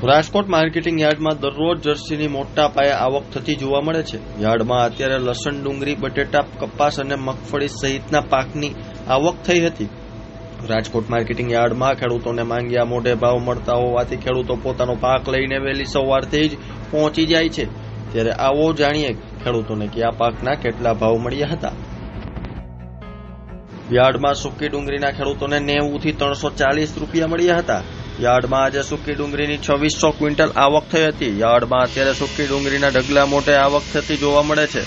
Rajkot marketing યાર્ડમાં દરરોજ જર્સીની મોટા પાયે આવક થતી જોવા મળે છે। યાર્ડમાં અત્યારે લસણ, ડુંગળી, બટેટા, કપાસ અને મગફળી સહિતના પાકની આવક થઈ હતી। રાજકોટ માર્કેટિંગ યાર્ડમાં ખેડૂતોને માંગ્યા મોઢે ભાવ મળતા હોવાથી ખેડૂતો પોતાનો પાક લઈને વહેલી સવારથી જ પહોંચી જાય છે। ત્યારે આવો જાણીએ ખેડૂતોને કયા પાકના કેટલા ભાવ મળ્યા હતા। યાર્ડમાં સૂકી ડુંગળીના ખેડૂતોને 90 થી 340 રૂપિયા મળ્યા હતા। યાર્ડમાં આજે સૂકી ડુંગળીની 2600 ક્વિન્ટલ આવક થઈ હતી। યાર્ડમાં અત્યારે સૂકી ડુંગળીના ઢગલા મોટે આવક થતી જોવા મળે છે।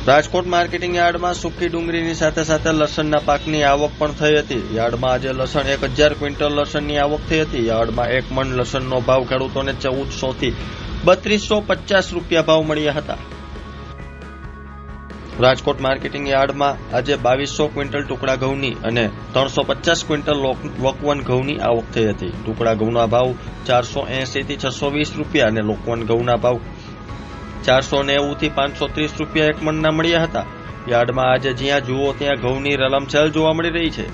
રાજકોટ માર્કેટિંગ યાર્ડમાં સૂકી ડુંગળીની સાથે સાથે લસણના પાકની આવક પણ થઈ હતી। યાર્ડમાં આજે લસણ 1000 ક્વિન્ટલ લસણની આવક થઈ હતી। યાર્ડમાં 1 મણ લસણનો ભાવ ખેડૂતોને 1400 થી 3250 રૂપિયા ભાવ મળ્યા હતા। રાજકોટ માર્કેટિંગ યાર્ડમાં આજે 2200 ક્વિન્ટલ ટુકડા ઘઉંની અને 350 ક્વિન્ટલ લોકવન ઘઉંની આવક થઈ હતી। ટુકડા ઘઉંના ભાવ 480 થી 620 રૂપિયા અને લોકવન ઘઉંના ભાવ 490 થી 530 રૂપિયા 1 મણના મળ્યા હતા। યાર્ડમાં આજે જ્યાં જુઓ ત્યાં ઘઉંની રલમચેલ જોવા મળી રહી છે।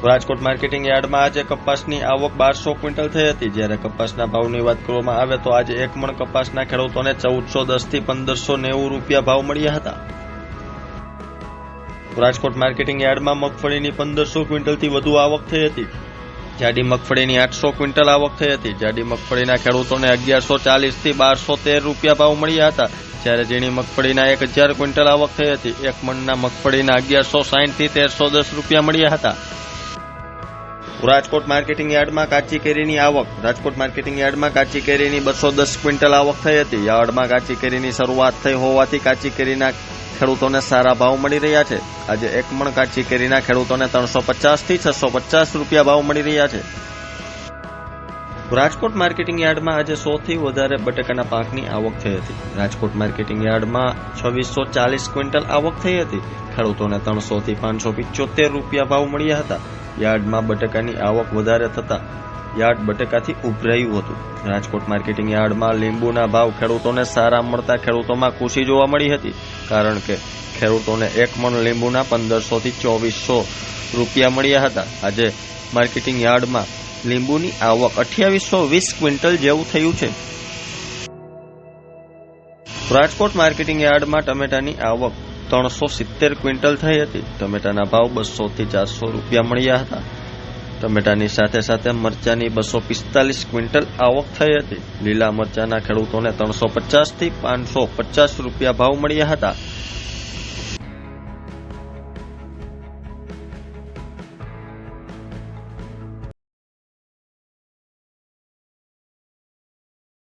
રાજકોટ માર્કેટિંગ યાર્ડમાં આજે કપાસની આવક 1200 ક્વિન્ટલ થઈ હતી। જ્યારે કપાસના ભાવની વાત કરવામાં આવે તો આજે 1 મણ કપાસના ખેડૂતોને 1410 થી 1590 રૂપિયા ભાવ મળ્યા હતા। રાજકોટ માર્કેટિંગ યાર્ડમાં મગફળીની 1500 ક્વિન્ટલથી વધુ આવક થઈ હતી। જાડી મગફળીની 800 ક્વિન્ટલ આવક થઈ હતી। જાડી મગફળીના ખેડૂતોને 1140 થી 1213 રૂપિયા ભાવ મળ્યા હતા। જ્યારે ઝીણી મગફળીના 1000 ક્વિન્ટલ આવક થઈ હતી। 1 મણના મગફળીના 1160 થી 1310 રૂપિયા મળ્યા હતા। રાજકોટ માર્કેટિંગ યાર્ડમાં કાચી કેરીની આવક રાજકોટ માર્કેટિંગ યાર્ડમાં કાચી કેરીની 210 ક્વિન્ટલ આવક થઈ હતી। યાર્ડમાં કાચી કેરીની શરૂઆત થઈ હોવાથી કાચી કેરીના ખેડૂતોને સારા ભાવ મળી રહ્યા છે। આજે 1 મણ કાચી કેરીના ખેડૂતોને 350 થી 650 રૂપિયા ભાવ મળી રહ્યા છે। રાજકોટ માર્કેટિંગ યાર્ડમાં આજે 100 થી વધારે બટાકાના પાકની આવક થઈ હતી। રાજકોટ માર્કેટિંગ યાર્ડમાં 2640 ક્વિન્ટલ આવક થઈ હતી। ખેડૂતોને 300 થી 575 રૂપિયા ભાવ મળ્યા હતા। યાર્ડમાં બટાકાની આવક વધારે થતા યાર્ડ બટાકાથી ઉભરાયું હતું। રાજકોટ માર્કેટિંગ યાર્ડમાં લીંબુના ભાવ ખેડૂતોને સારા મળતા ખેડૂતોમાં ખુશી જોવા મળી હતી, કારણ કે ખેડૂતોને 1 મણ લીંબુના 1500 થી 2400 રૂપિયા મળ્યા હતા। આજે માર્કેટિંગ યાર્ડમાં લીંબુની આવક 2820 ક્વિન્ટલ જેવું થયું છે। રાજકોટ માર્કેટિંગ યાર્ડમાં ટમેટાની આવક 370 ક્વિન્ટલ થઈ હતી। ટમેટાના ભાવ 200 થી 400 રૂપિયા મળ્યા હતા। ટમેટાની સાથે સાથે મરચાની 245 ક્વિન્ટલ આવક થઈ હતી। લીલા મરચાના ખેડૂતોને 350 થી 550 રૂપિયા ભાવ મળ્યા હતા।